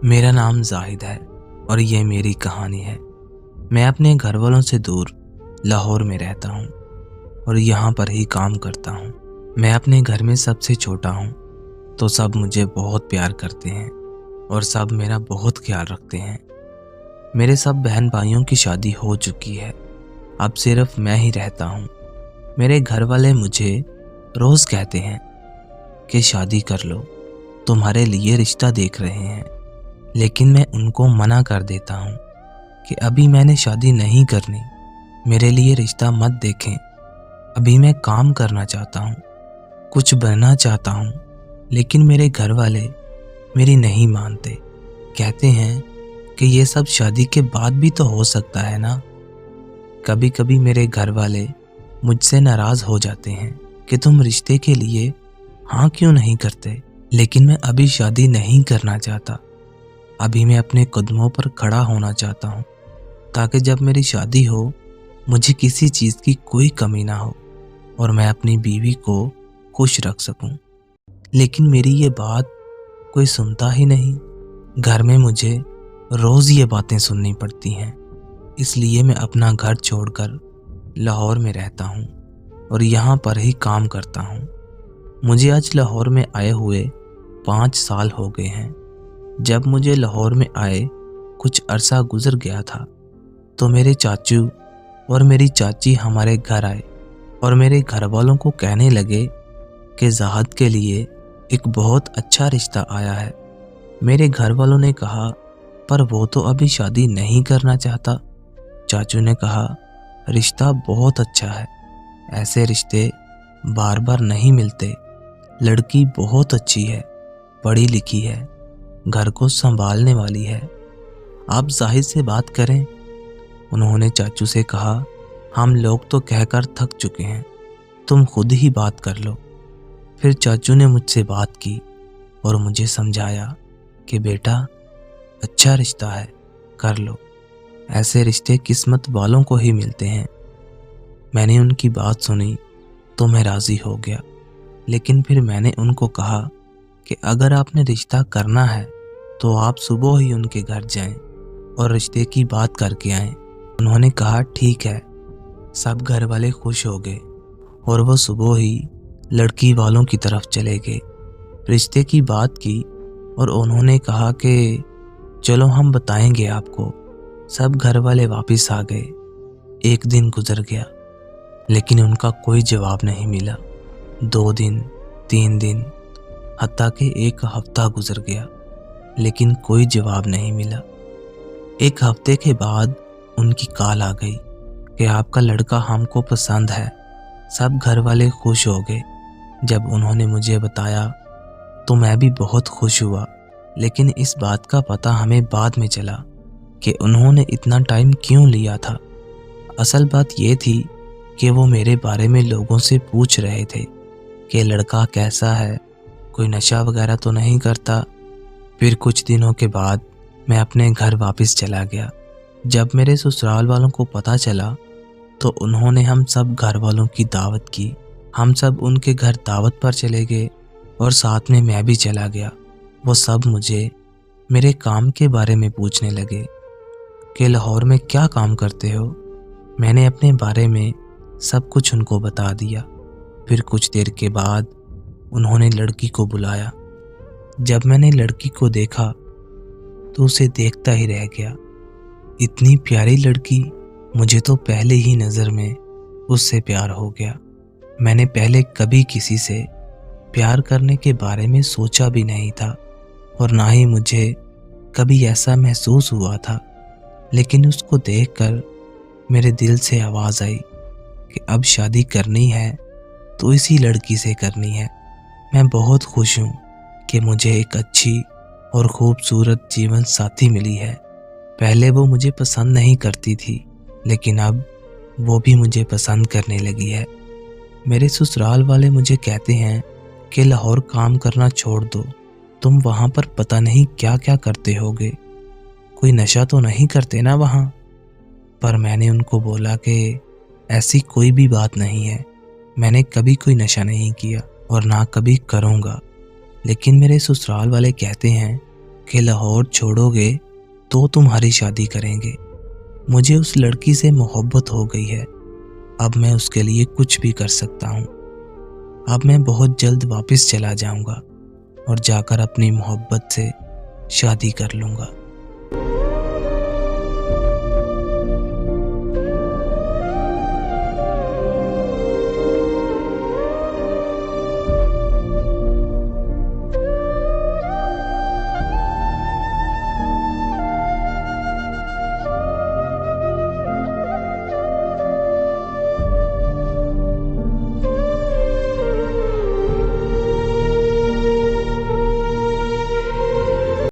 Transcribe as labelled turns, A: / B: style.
A: मेरा नाम जाहिद है और ये मेरी कहानी है। मैं अपने घर वालों से दूर लाहौर में रहता हूँ और यहाँ पर ही काम करता हूँ। मैं अपने घर में सबसे छोटा हूँ, तो सब मुझे बहुत प्यार करते हैं और सब मेरा बहुत ख्याल रखते हैं। मेरे सब बहन भाइयों की शादी हो चुकी है, अब सिर्फ मैं ही रहता हूँ। मेरे घर वाले मुझे रोज़ कहते हैं कि शादी कर लो, तुम्हारे लिए रिश्ता देख रहे हैं, लेकिन मैं उनको मना कर देता हूँ कि अभी मैंने शादी नहीं करनी, मेरे लिए रिश्ता मत देखें। अभी मैं काम करना चाहता हूँ, कुछ बनना चाहता हूँ, लेकिन मेरे घर वाले मेरी नहीं मानते। कहते हैं कि ये सब शादी के बाद भी तो हो सकता है ना। कभी कभी मेरे घर वाले मुझसे नाराज़ हो जाते हैं कि तुम रिश्ते के लिए हाँ क्यों नहीं करते, लेकिन मैं अभी शादी नहीं करना चाहता। अभी मैं अपने कदमों पर खड़ा होना चाहता हूँ, ताकि जब मेरी शादी हो मुझे किसी चीज़ की कोई कमी ना हो और मैं अपनी बीवी को खुश रख सकूं। लेकिन मेरी ये बात कोई सुनता ही नहीं। घर में मुझे रोज़ ये बातें सुननी पड़ती हैं, इसलिए मैं अपना घर छोड़कर लाहौर में रहता हूँ और यहाँ पर ही काम करता हूँ। मुझे आज लाहौर में आए हुए 5 साल हो गए हैं। जब मुझे लाहौर में आए कुछ अरसा गुजर गया था, तो मेरे चाचू और मेरी चाची हमारे घर आए और मेरे घर वालों को कहने लगे कि ज़ाहिद के लिए एक बहुत अच्छा रिश्ता आया है। मेरे घर वालों ने कहा, पर वो तो अभी शादी नहीं करना चाहता। चाचू ने कहा, रिश्ता बहुत अच्छा है, ऐसे रिश्ते बार बार नहीं मिलते। लड़की बहुत अच्छी है, पढ़ी लिखी है, घर को संभालने वाली है, आप ज़ाहिद से बात करें। उन्होंने चाचू से कहा, हम लोग तो कहकर थक चुके हैं, तुम खुद ही बात कर लो। फिर चाचू ने मुझसे बात की और मुझे समझाया कि बेटा, अच्छा रिश्ता है, कर लो, ऐसे रिश्ते किस्मत वालों को ही मिलते हैं। मैंने उनकी बात सुनी तो मैं राज़ी हो गया, लेकिन फिर मैंने उनको कहा कि अगर आपने रिश्ता करना है तो आप सुबह ही उनके घर जाएं और रिश्ते की बात करके आएं। उन्होंने कहा, ठीक है। सब घर वाले खुश हो गए और वो सुबह ही लड़की वालों की तरफ चले गए, रिश्ते की बात की और उन्होंने कहा कि चलो हम बताएंगे आपको। सब घर वाले वापस आ गए। 1 दिन गुजर गया, लेकिन उनका कोई जवाब नहीं मिला। 2 दिन, 3 दिन, हत्ता कि 1 हफ्ता गुजर गया, लेकिन कोई जवाब नहीं मिला। 1 हफ्ते के बाद उनकी कॉल आ गई कि आपका लड़का हमको पसंद है। सब घर वाले खुश हो गए। जब उन्होंने मुझे बताया तो मैं भी बहुत खुश हुआ, लेकिन इस बात का पता हमें बाद में चला कि उन्होंने इतना टाइम क्यों लिया था। असल बात ये थी कि वो मेरे बारे में लोगों से पूछ रहे थे कि लड़का कैसा है, कोई नशा वगैरह तो नहीं करता। फिर कुछ दिनों के बाद मैं अपने घर वापस चला गया। जब मेरे ससुराल वालों को पता चला तो उन्होंने हम सब घर वालों की दावत की। हम सब उनके घर दावत पर चले गए और साथ में मैं भी चला गया। वो सब मुझे मेरे काम के बारे में पूछने लगे कि लाहौर में क्या काम करते हो। मैंने अपने बारे में सब कुछ उनको बता दिया। फिर कुछ देर के बाद उन्होंने लड़की को बुलाया। जब मैंने लड़की को देखा तो उसे देखता ही रह गया। इतनी प्यारी लड़की, मुझे तो पहले ही नज़र में उससे प्यार हो गया। मैंने पहले कभी किसी से प्यार करने के बारे में सोचा भी नहीं था और ना ही मुझे कभी ऐसा महसूस हुआ था, लेकिन उसको देखकर मेरे दिल से आवाज़ आई कि अब शादी करनी है तो इसी लड़की से करनी है। मैं बहुत खुश हूँ कि मुझे एक अच्छी और खूबसूरत जीवन साथी मिली है। पहले वो मुझे पसंद नहीं करती थी, लेकिन अब वो भी मुझे पसंद करने लगी है। मेरे ससुराल वाले मुझे कहते हैं कि लाहौर काम करना छोड़ दो, तुम वहाँ पर पता नहीं क्या क्या करते होगे, कोई नशा तो नहीं करते ना वहाँ। पर मैंने उनको बोला कि ऐसी कोई भी बात नहीं है, मैंने कभी कोई नशा नहीं किया और ना कभी करूँगा। लेकिन मेरे ससुराल वाले कहते हैं कि लाहौर छोड़ोगे तो तुम्हारी शादी करेंगे। मुझे उस लड़की से मोहब्बत हो गई है। अब मैं उसके लिए कुछ भी कर सकता हूँ। अब मैं बहुत जल्द वापस चला जाऊंगा और जाकर अपनी मोहब्बत से शादी कर लूंगा।